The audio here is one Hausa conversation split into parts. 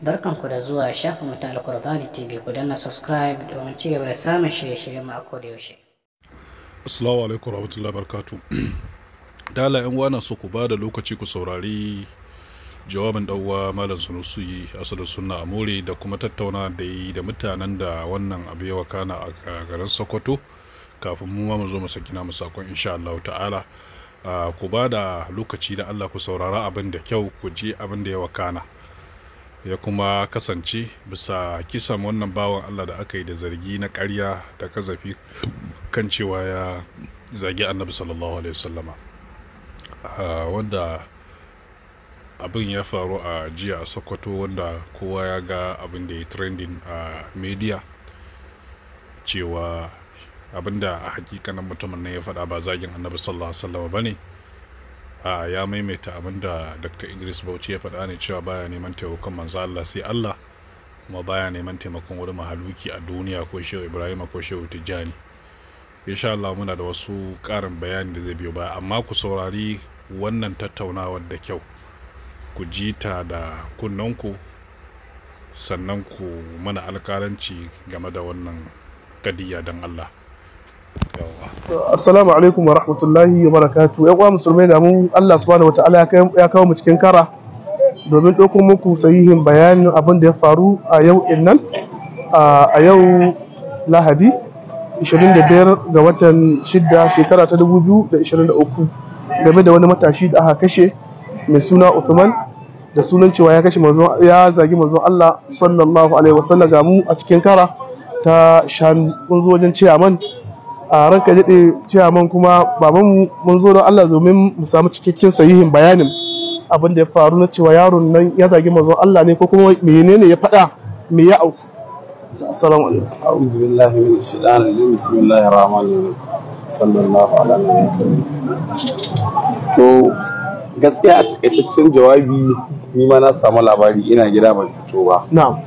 Barkanku da zuwa shafinmu ta Alkurbani TV, ku danna subscribe domin ci gaba da samun shirye-shiryen mu a koda yaushe. Assalamu alaikum warahmatullahi wabarakatuh. Dala yan uwa so ku ba da lokaci ku saurari jawabin dan uwa Malam Sanusi Asadu Sunna Amore da kuma tattauna da yi da mutanen da wannan abu ya wakana a garin Sokoto kafin mu zo mu saki namu sakon insha Allah ta'ala. Ku ba da lokaci da Allah ku saurara abin da kyau, ku ji abin da ya wakana ya kuma kasance bisa kisan wannan bawan Allah da aka yi da zargi na ƙarya da kazafi kan cewa ya zagi Annabi sallallahu alaihi wasallama, wanda abin ya faru a jiya a Sokoto, wanda kowa ya ga abin da ya trending a media cewa abinda a hakikanin mutumin nan ya faɗa ba zagin Annabi sallallahu alaihi wasallama bane. Ya maimaita abinda Dr. Idris Bauchi ya faɗa ne cewa baya neman taimakon manzo Allah sai Allah, kuma baya neman taimakon wani mahaluki a duniya ko Shehu Ibrahim ko Shehu Tijjani. Insha Allah muna da wasu ƙarin bayani da zai biyo baya, amma ku saurari wannan tattaunawar da kyau, ku ji ta da kunnanku, sannan ku mana alƙalanci game da wannan kadiya don Allah. Assalamu alaikum wa rahmatullahi wa barakatuh. Yan uwa musulmai, ga mu Allah subhanahu wataala ya kawo mu cikin kara domin ɗauko muku sahihin bayanin abin da ya faru a yau nan, a yau Lahadi 25 ga watan 6 shekara ta 2023, game da wani matashi da aka kashe mai suna Uthman, da sunan cewa ya zagi manzon Allah sallallahu alaihi wasallam. Ga mu a cikin kara ta shanu, mun zo wajen ciyaman a ranka daɗe ciyaman, kuma baban mun zo don Allah domin mu samu cikakken sahihin bayanin abin da ya faru na cewa yaron nan ya zagi manzon Allah ne ko kuma menene ya faɗa, me ya auku. Assalamu alaikum. A'udhu billahi minash shaitanir rajim. Bismillahir rahmanir rahim. Sallallahu alaihi wa sallam. To gaskiya a takaitaccen jawabi, ni ma na samu labari ina gida ban fito ba. Na'am.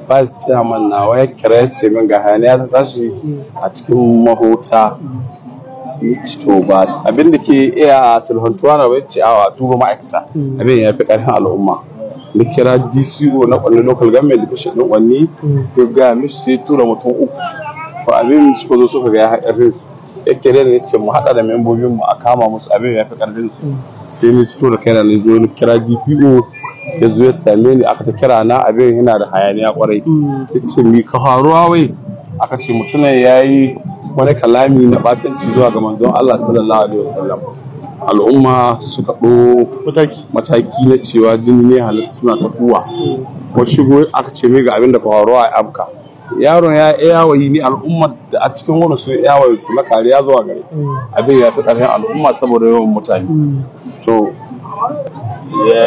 Ba su ce man nawa ya kira ce min ga hayaniya ta tashi a cikin mahota. To ba abin da ke iya sulhuntuwa na bai ce awa turo ma'aikata, abin ya fi ƙarfin al'umma. Da kira DCO na Kwanni local government division ɗin Kwanni, ya ga mishi sai tura mutum 3. To abin suka zo suka ga ya haƙarfin su, ya kira ne ce mu haɗa da membobin mu a kama musu, abin ya fi ƙarfin su. Sai ni fito da kaina ne zo ni kira DPO, ya zo ya same ni, aka ta kira na, abin yana da hayaniya kwarai. Ya ce mi ka faruwa wai, aka ce mutumin ya yi wani kalami na batanci zuwa ga manzon Allah sallallahu alaihi wasallam. Al'umma suka mataki na cewa jini ne halitta suna ta kuwa. Ko shigo aka ce mai ga abin da faruwa a abka. Yaron ya yawayi ni al'ummar da a cikin wani su yawayi su na kariya zuwa gare. Abin ya fi ƙarfin al'umma saboda yawan mutane. To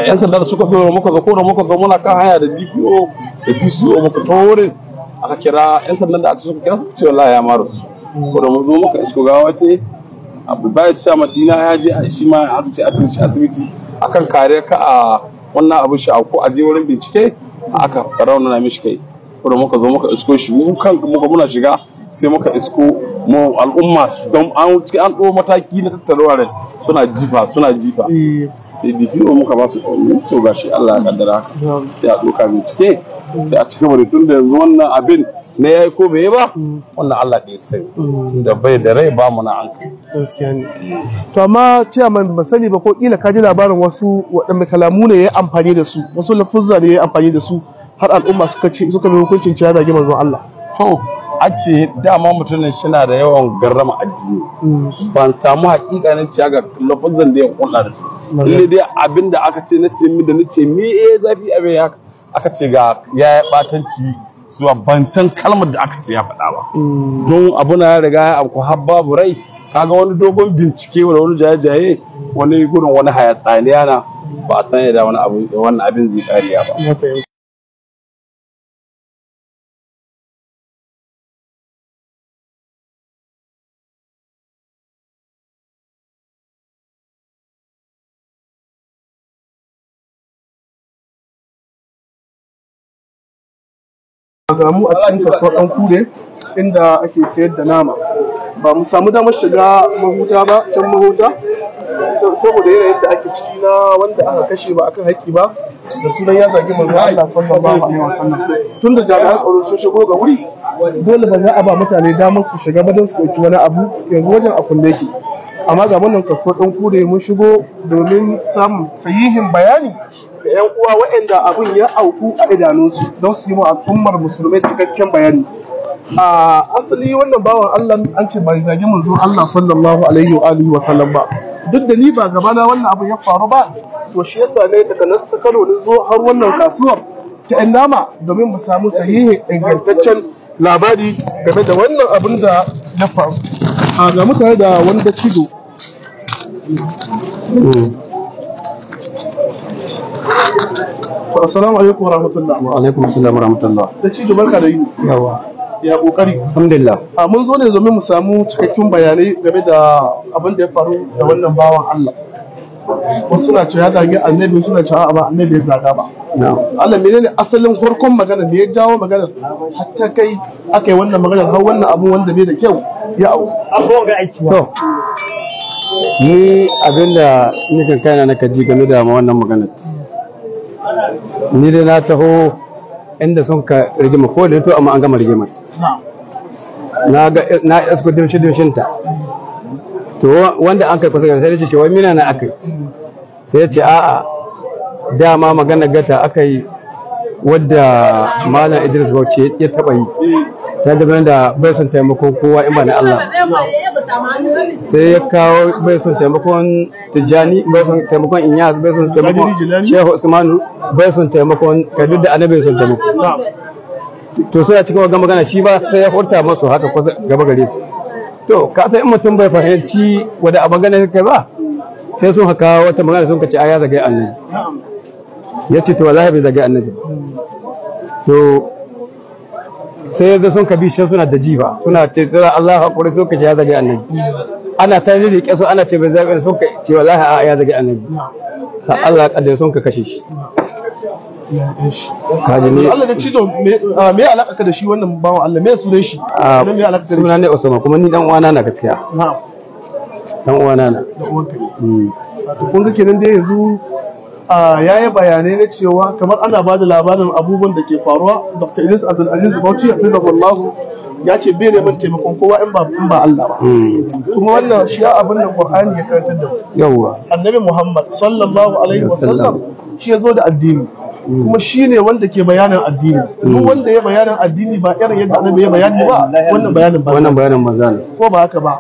yan sanda da suka zo muka ga muna kan hanya da DPO da DCO muka to wurin, aka kira yan sandan da suka kira suka ce wallahi ya mara su. Ko da mu zo muka isko gawa ce abu bai cewa Madina ya je shi ma aka ce a tafi asibiti akan kare ka a wannan abu shi ko a je wurin bincike, aka raunana mishi kai. Ko da muka zo muka isko shi mu kan muna shiga, sai muka isko mu al'umma su don an ɗo mataki na tattaruwa da suna jifa sai DPO muka ba su to gashi Allah ya kaddara haka, sai a ɗauka bincike, sai a cikin wani tun da yanzu wannan abin na yayi ko bai yi ba, wannan Allah ɗaya sai da bai da rai ba mu na an kai. Gaskiya ne. To amma ciyaman ba sani ba ko kila ka ji labarin wasu waɗanda kalamu ne ya amfani da su, wasu lafuzza ne ya amfani da su har al'umma suka mai hukuncin cewa zagi manzon Allah. To a ce dama mutumin shina da yawan garrama addini, ban samu hakikanin ciya ga lafazan da ya kulla da su. Lalle dai abinda aka ce nace mi da nace me zafi abin haka, aka ce ga ya batanci zuwa ban san kalmar da aka ce ya faɗa ba. Don abu na riga ya amku har babu rai, kaga wani dogon bincike da wani jaye-jaye, wani gurin wani hayatsaniya na, ba a san yadda wannan abin zai kariya ba. Ga mu a cikin kasuwar ɗan kure inda ake sayar da nama, ba mu samu damar shiga mahuta ba, can mahuta saboda yanayin da ake ciki na wanda aka kashe ba akan haƙƙi ba da sunan ya zagi manzo Allah sallallahu alaihi wasallam. Tunda jami'an tsaro sun shigo ga wuri dole ba za a ba mutane damar su shiga ba don su ɗauki wani abu, yanzu wajen a kulle yake. Amma ga wannan kaso ɗan kure mun shigo domin samun sahihin bayani da 'yan uwa waɗanda abin ya auku a idanunsu don su yi ma al'ummar musulmai cikakken bayani. A asali wannan bawan Allah an ce bai zagi manzon Allah sallallahu alaihi wa alihi wa sallam ba, duk da ni ba gaba na wannan abin ya faru ba, to shi yasa ne daga nas ta Kano ni zo har wannan kasuwar ta ƴan nama domin mu samu sahihin ingantaccen labari game da wannan abin da ya faru. A ga mutane da wani da cido. Assalamu alaikum wa rahmatullah. Wa alaikum assalam wa rahmatullah. Da cido barka da yi. Yawa. Ya kokari. Alhamdulillah. Mun zo ne domin mu samu cikakken bayanai game da abin da ya faru da wannan bawan Allah. Wasu suna cewa ya zagi annabi, suna cewa ba annabi ya zaga ba. Allah menene asalin farkon magana da ya jawo maganar hatta kai aka yi wannan maganar har wannan abu wanda bai da kyau ya au. To, ni abinda nikan kaina na kaji game da wannan maganar. Ni dai na taho inda sun ka rigima ko da to amma an gama rigimar. Na isko dimshinta. To wanda an kai kusa ga sai ce wai mina na akai. Sai ya ce a'a dama magana gata akai wadda Malam Idris Bauchi ya taba yi. Ta da bai son taimakon kowa in ba na Allah. Sai ya kawo bai son taimakon Tijjani, bai son taimakon Inyas, bai son taimakon Shehu Usmanu, bai son taimakon kai duk da annabi son taimako. To sai a cikin wannan magana shi ba sai ya furta masu haka kusa gaba gare su. To ka sai in mutum bai fahimci wanda a magana kai ba sai sun haka wata magana sun kace aya zagai annabi. Yace to wallahi bai zagai annabi. To sai yanzu sun kabi shi suna da jiba suna ce tsira Allah hakuri sun kace ya zagai annabi. Ana ta rike su ana ce bai zagai sun ce wallahi a ya zagai annabi. Allah ya kaddara sun ka kashe shi. Allah da cito me alaka ka da shi wannan bawan Allah me sunan shi? Me alaka da shi? Suna ne Usman kuma ni dan uwana na gaskiya. Dan uwana na. Kun ga kenan dai yanzu yayi bayanai na cewa kamar ana bada labarin abubuwan da ke faruwa. Dr. Idris Abdul Aziz Bauchi hafizahullah ya ce bai neman taimakon kowa in ba Allah ba. Kuma wannan shi abin da Qur'ani ya karantar da mu. Yawwa. Annabi Muhammad sallallahu alaihi wasallam shi ya zo da addini. Kuma shi ne wanda ke bayanin addini. Duk wanda ya bayanin addini ba irin yadda annabi ya bayani ba, wannan bayanin ba. Wannan bayanin banza ne. Ko ba haka ba.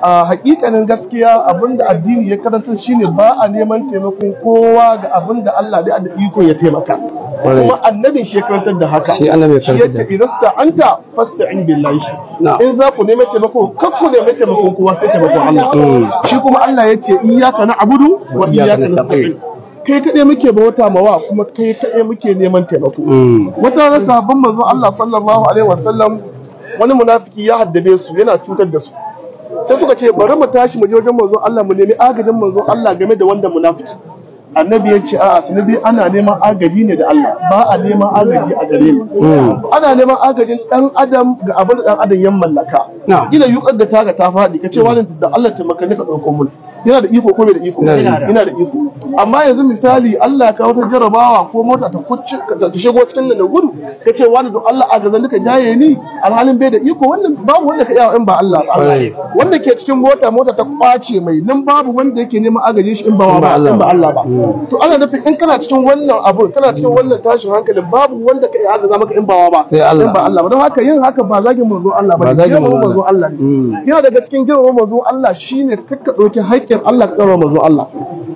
A hakikanin gaskiya abinda addini ya karanta shine ba a neman taimakon kowa ga abinda Allah da iko ya taimaka. Kuma annabin shi ya karantar da haka. Shi annabi ya karantar da. Shi yace idasta anta fasta'in billahi. In za ku nemi taimako, kar ku nemi taimakon kowa sai taimakon Allah. Shi kuma Allah yace iyyaka na'budu wa iyyaka nasta'in. Kai kaɗai muke bauta mawa kuma kai kaɗai muke neman taimako. Wata rana sahabban manzon Allah sallallahu alaihi wasallam wani munafiki ya haddabe su yana cutar da su. Sai suka ce bari mu tashi mu je wajen manzon Allah mu nemi agajin manzon Allah game da wanda munafiki. Annabi ya ce a'a sanadi ana neman agaji ne da Allah ba a neman agaji a gare ni. Ana neman agajin dan adam ga abin da dan adam ya mallaka. Ila yukar da taga ta faɗi kace wani da Allah taimaka ne ka ɗauko mun. Yana da iko ko bai da iko? Yana da iko. Amma yanzu misali Allah ya kawo ta jarabawa ko mota ta shigo cikin da gudu ka ce wani don Allah agazan duka jaye ni alhalin bai da iko wannan babu wanda ka iya in ba Allah ba. Wanda ke cikin mota ta kwace mai nan babu wanda yake neman agaji shi in ba Allah ba. To ana nufin in kana cikin wannan abu kana cikin wannan tashin hankalin babu wanda ka iya agaza maka in ba in ba Allah ba. Don haka yin haka ba zagin manzo Allah ba. Girmama manzo Allah ne. Yana daga cikin girmama manzo Allah shine kakka ɗauki haƙƙin Allah ka ɗaura manzo Allah.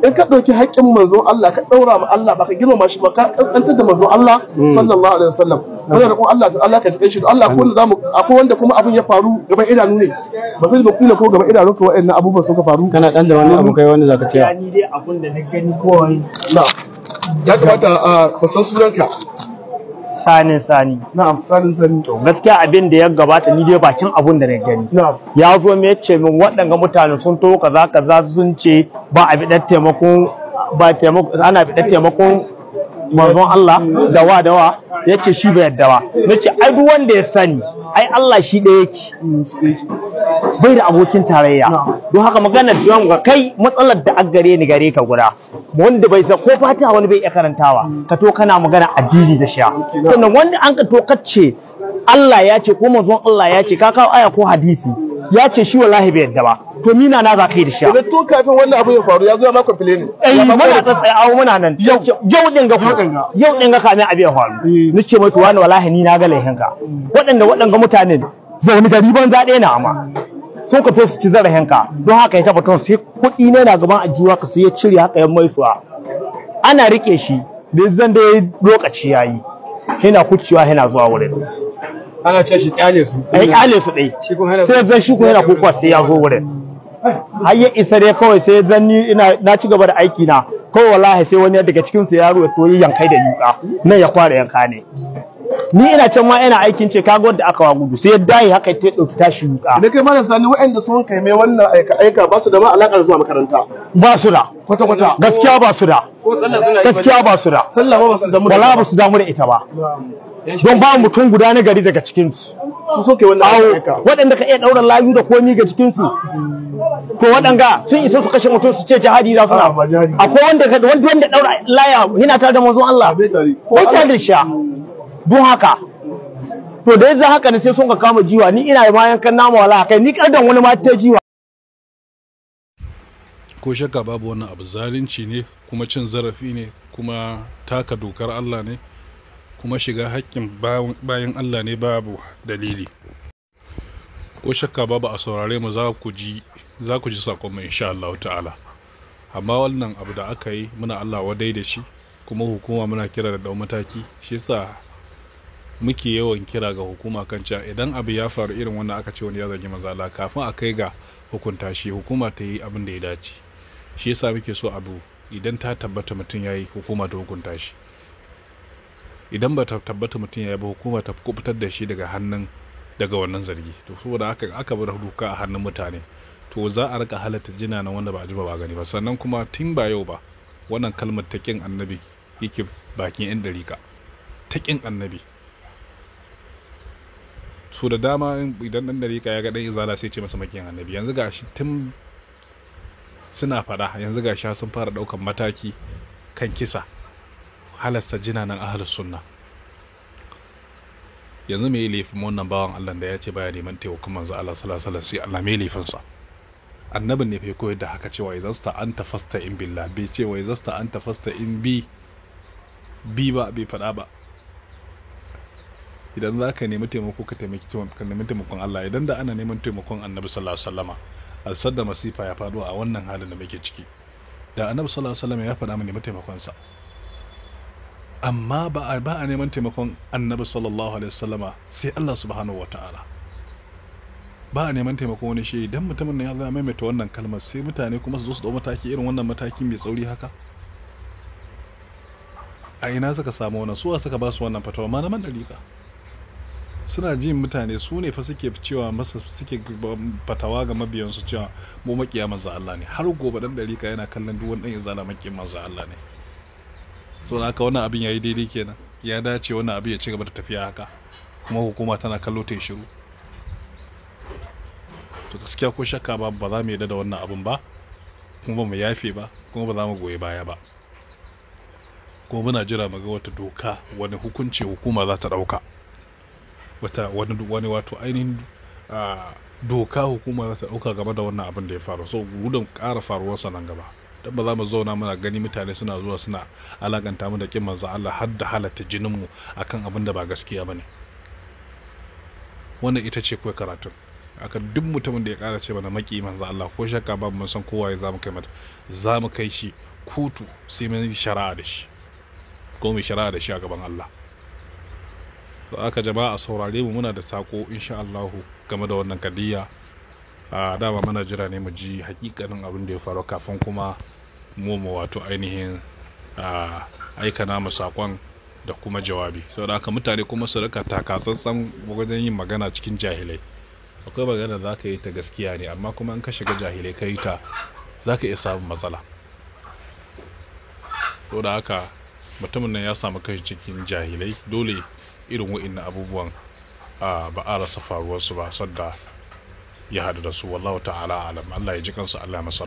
In ka ɗauki haƙƙin manzo Allah ka ɗaura ma Allah ba ka girmama shi ba ka ƙasƙantar da manzo Allah sallallahu alaihi wasallam. Muna roƙon Allah ta Allah ka tafi shi Allah ko zamu akwai wanda kuma abin ya faru gaban idanu ne. Ba sai ba kila ko gaban idanunka waɗannan abubuwan suka faru. Kana dan da wani abu kai wanda zaka ce. Ni dai abun da na gani kowai. Na. Ya kamata ka san sunanka. Sani. Na'am, Sani. To gaskiya abin da ya gabata ni dai bakin abun da na gani. Na'am. Ya zo me yace min waɗanga mutane sun to kaza sun ce ba a bi taimakon ana bi taimakon manzon Allah da wa yace shi bai yadda ba. Nace ai duk wanda ya sani ai Allah shi ɗaya yake. bai da abokin tarayya. Don haka magana da ga kai matsalar da an gare ni gare ka guda wanda bai san ko fatiha wani bai iya karantawa ka to kana magana addini da sha sannan wanda an ka to kace Allah ya ce ko manzon Allah ya ce ka kawo aya ko hadisi ya ce shi wallahi bai yadda ba to mina na za ka yi da sha idan tun kafin wannan abu ya faru ya zo ma complain muna tsatsaya muna nan yau din ga kamin abin ya faru ni ce mai to wani wallahi ni na ga laihinka waɗanda mutanen zaune gari ban zaɗe na amma sun ka to su ci zarafinka don haka ya tabbatar sai kuɗi ne na gaban ajiwa ka sai ya cire haka yan maisuwa ana rike shi da zan da lokaci yayi yana kucewa yana zuwa wurin ana ce shi kyale su dai sai zan shi ko yana kokowa sai ya zo wurin har ya isa dai kawai sai zan ni na ci gaba da aiki na kawai wallahi sai wani daga cikin su yaro ya toyi yankai da yuka nan ya kwara yanka ne ni ina can ma ina aikin ce kaga wanda aka wa gudu sai ya dai haka ta dauki tashi yuka da kai malam sani waɗanda sun kai mai wannan aika ba su da ma alakar zuwa makaranta ba su da kwata gaskiya ba su da gaskiya ba su da sallah ba su damu wala ba su damu da ita ba don ba mutum guda na gari daga cikin su sun kai wannan aika waɗanda ka iya daura layu da komi ga cikin su ko waɗanga sun isa su kashe mutum su ce jihadi da suna akwai wanda daura laya yana tare da manzon Allah bai tare da sha don haka to da yanzu haka ne sai sun ka kama jiwa ni ina ma yankan nama wala kai ni kardan wani ma ta jiwa ko shakka babu wannan abu zalunci ne kuma cin zarafi ne kuma taka dokar Allah ne kuma shiga haƙƙin bayan Allah ne babu dalili. Ko shakka babu a saurare mu za ku ji sakon mu insha Allah ta'ala. Amma wannan abu da aka yi muna Allah wadai da shi kuma hukuma muna kira da dau mataki shi yasa muke yawan kira ga hukuma kan cewa idan abu ya faru irin wannan aka ce wani ya zagi manzo Allah kafin a kai ga hukunta shi hukuma ta yi abin da ya dace. Shi yasa muke so abu idan ta tabbata mutum yayi hukuma ta hukunta shi. Idan ba ta tabbata mutum yayi ba hukuma ta kubutar da shi daga wannan zargi. To saboda aka bar doka a hannun mutane to za a rika halatta jina na wanda ba a ji ba gani ba sannan kuma tun ba yau ba wannan kalmar ta kin annabi yake bakin yan dariƙa ta kin annabi so da dama idan dan dariƙa ya ga dan izala sai ce masa makin annabi yanzu gashi tun suna fada yanzu gashi sun fara daukan mataki kan kisa halasta jinanan ahlus sunna yanzu me laifin wannan bawan Allah da ya ce baya neman taimakon manzo Allah sallallahu alaihi wasallam sai Allah me laifin sa annabin ne fa koyar da haka cewa izasta anta fasta in billah bai ce wa izasta anta fasta in bi ba bai fada ba idan za ka nemi taimako ka nemi taimakon Allah idan da ana neman taimakon annabi sallallahu alaihi wasallama alsadda masifa ya faɗo a wannan halin da muke ciki da annabi sallallahu alaihi wasallama ya faɗa mu nemi taimakon sa amma ba a neman taimakon annabi sallallahu alaihi wasallama sai Allah subhanahu wataala ba a neman taimakon wani shi idan mutumin ya zama maimaita wannan kalmar sai mutane kuma su zo su dau mataki irin wannan mataki mai tsauri haka a ina suka samu wannan suwa suka ba su wannan fatawa malaman dariƙa suna jin mutane su ne fa suke cewa masa suke fatawa ga mabiyansu cewa mu makiya manzo Allah ne har gobe dan dariƙa yana kallon duk wani dan izala makiyin manzo Allah ne so haka wannan abin yayi daidai kenan ya dace wannan abin ya ci gaba da tafiya haka kuma hukuma tana kallo ta shiru to gaskiya ko shakka ba za mu yarda da wannan abin ba kuma ba mu yafe ba kuma ba za mu goyi baya ba kuma muna jira mu ga wata doka wani hukunci hukuma za ta dauka wani wato ainihin doka hukuma za ta dauka game da wannan abin da ya faru so gudun ƙara faruwarsa nan gaba dan ba za mu zauna muna gani mutane suna zuwa suna alakanta mu da kin manzo Allah har da halatta jinin mu akan abin da ba gaskiya bane wannan ita ce kai karatu aka duk mutumin da ya ƙara ce mana maki manzo Allah ko shakka ba mun san kowa ya zamu kai mata zamu kai shi kotu sai mun shari'a da shi ko mu shari'a da shi a gaban Allah to aka jama'a saurare mu muna da sako insha Allah game da wannan kadiyya dama muna jira ne mu ji hakikanin abin da ya faru kafin kuma mu wato ainihin aika namu sakon da kuma jawabi saboda haka mutane kuma su rika taka tsantsan wajen yin magana cikin jahilai akwai magana za ka yi ta gaskiya ne amma kuma in ka shiga jahilai ka yi ta za ka iya samun matsala saboda haka mutumin nan ya samu kai cikin jahilai dole irin wa'in abubuwan ba a rasa faruwarsu ba sadda ya haɗu da su wallahu ta'ala alam. Allah ya ji kansu, Allah ya masa